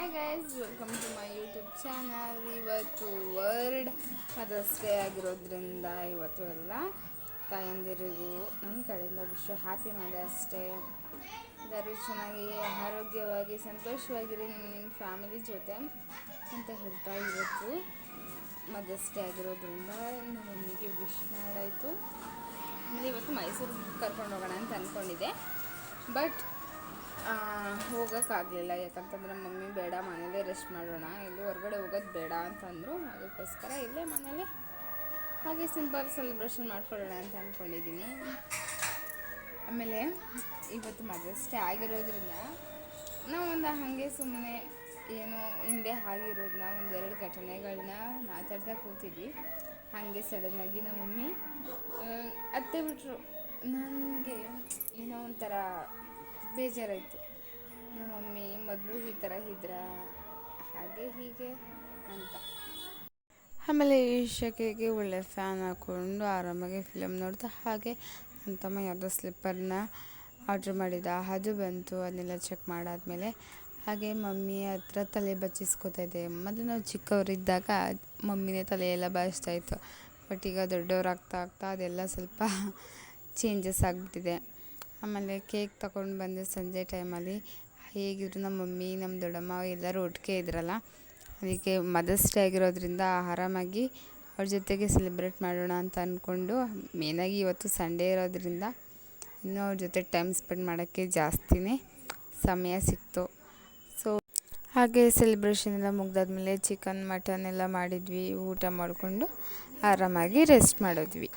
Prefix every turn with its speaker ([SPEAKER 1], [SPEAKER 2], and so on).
[SPEAKER 1] Hi guys, welcome to my YouTube channel. ಇವತ್ತು world mother's day ಆಗಿರೋದ್ರಿಂದ ಇವತ್ತು ಎಲ್ಲ ತಾಯಂದಿರಿಗೂ ನನ್ನ ಕಡೆಯಿಂದ ಹ್ಯಾಪಿ ಮದರ್ಸ್ ಡೇ. ಎಲ್ಲರೂ ಚೆನ್ನಾಗಿ ಆರೋಗ್ಯವಾಗಿ ಸಂತೋಷವಾಗಿರಿ ನಿಮ್ಮ ಫ್ಯಾಮಿಲಿ ಜೊತೆ ಅಂತ ಹೇಳ್ತಾ ಇವತ್ತು ಮದರ್ಸ್ ಡೇ ಆಗಿರೋದ್ರಿಂದ ನಮ್ಮ ಮಮ್ಮಿಗೆ ವಿಶ್ ಮಾಡಾಯಿತು. ಆಮೇಲೆ ಇವತ್ತು ಮೈಸೂರಿಗೆ ಕರ್ಕೊಂಡು ಹೋಗೋಣ ಅಂತ ಅಂದ್ಕೊಂಡಿದ್ದೆ, ಬಟ್ ಹೋಗೋಕ್ಕಾಗಲಿಲ್ಲ. ಯಾಕಂತಂದರೆ ಮಮ್ಮಿ ಬೇಡ, ಮನೇಲೇ ರೆಸ್ಟ್ ಮಾಡೋಣ, ಎಲ್ಲೂ ಹೊರಗಡೆ ಹೋಗೋದು ಬೇಡ ಅಂತಂದರು. ಅದಕ್ಕೋಸ್ಕರ ಇಲ್ಲೇ ಮನೇಲಿ ಹಾಗೆ ಸಿಂಪಲ್ ಸೆಲೆಬ್ರೇಷನ್ ಮಾಡ್ಕೊಳ್ಳೋಣ ಅಂತ ಅಂದ್ಕೊಂಡಿದ್ದೀನಿ. ಆಮೇಲೆ ಇವತ್ತು ಮದರ್ಸ್ ಡೇ ಆಗಿರೋದ್ರಿಂದ ನಾವು ಹಾಗೆ ಸುಮ್ಮನೆ ಏನೋ ಹಿಂದೆ ಆಗಿರೋದನ್ನ ಒಂದೆರಡು ಘಟನೆಗಳನ್ನ ಮಾತಾಡ್ತಾ ಕೂತಿದ್ವಿ. ಹಾಗೆ ಸಡನ್ನಾಗಿ ನಮ್ಮ ಮಮ್ಮಿ ಅತ್ತೆ ಬಿಟ್ಟರು. ನನಗೆ ಏನೋ ಒಂಥರ ಬೇಜಾರಾಯಿತು. ನಮ್ಮ ಮಮ್ಮಿ ಮೊದಲು ಈ ಥರ ಇದ್ರ ಹಾಗೆ ಹೀಗೆ ಅಂತ. ಆಮೇಲೆ ಈ ಶೆಕೆಗೆ ಒಳ್ಳೆ ಫ್ಯಾನ್ ಹಾಕ್ಕೊಂಡು ಆರಾಮಾಗಿ ಫಿಲಮ್ ನೋಡ್ತಾ ಹಾಗೆ ನನ್ನ ತಮ್ಮ ಯಾವುದೋ ಸ್ಲಿಪ್ಪರ್ನ ಆರ್ಡ್ರ್ ಮಾಡಿದ, ಅದು ಬಂತು. ಅದನ್ನೆಲ್ಲ ಚೆಕ್ ಮಾಡಾದ್ಮೇಲೆ ಹಾಗೆ ಮಮ್ಮಿ ಹತ್ರ ತಲೆ ಬಚ್ಚಿಸ್ಕೊತಾ ಇದ್ದೆ. ಮೊದಲು ನಾವು ಚಿಕ್ಕವರಿದ್ದಾಗ ಮಮ್ಮಿನೇ ತಲೆಯೆಲ್ಲ ಬಾಚ್ತಾಯಿತ್ತು, ಬಟ್ ಈಗ ದೊಡ್ಡವರಾಗ್ತಾ ಆಗ್ತಾ ಅದೆಲ್ಲ ಸ್ವಲ್ಪ ಚೇಂಜಸ್ ಆಗಿಬಿಟ್ಟಿದೆ. ಆಮೇಲೆ ಕೇಕ್ ತಗೊಂಡು ಬಂದು ಸಂಜೆ ಟೈಮಲ್ಲಿ ಹೇಗಿದ್ರು ನಮ್ಮ ಮಮ್ಮಿ, ನಮ್ಮ ದೊಡ್ಡಮ್ಮ ಎಲ್ಲರೂ ಒಟ್ಟಿಗೆ ಇದ್ರಲ್ಲ, ಅದಕ್ಕೆ ಮದರ್ಸ್ ಡೇ ಆಗಿರೋದ್ರಿಂದ ಆರಾಮಾಗಿ ಅವ್ರ ಜೊತೆಗೆ ಸೆಲೆಬ್ರೇಟ್ ಮಾಡೋಣ ಅಂತ ಅಂದ್ಕೊಂಡು, ಮೇನಾಗಿ ಇವತ್ತು ಸಂಡೇ ಇರೋದ್ರಿಂದ ಇನ್ನೂ ಅವ್ರ ಜೊತೆ ಟೈಮ್ ಸ್ಪೆಂಡ್ ಮಾಡೋಕ್ಕೆ ಜಾಸ್ತಿನೇ ಸಮಯ ಸಿಕ್ತು. ಸೊ ಹಾಗೆ ಸೆಲೆಬ್ರೇಷನ್ ಎಲ್ಲ ಮುಗ್ದಾದ್ಮೇಲೆ ಚಿಕನ್ ಮಟನ್ ಎಲ್ಲ ಮಾಡಿದ್ವಿ. ಊಟ ಮಾಡಿಕೊಂಡು ಆರಾಮಾಗಿ ರೆಸ್ಟ್ ಮಾಡಿದ್ವಿ.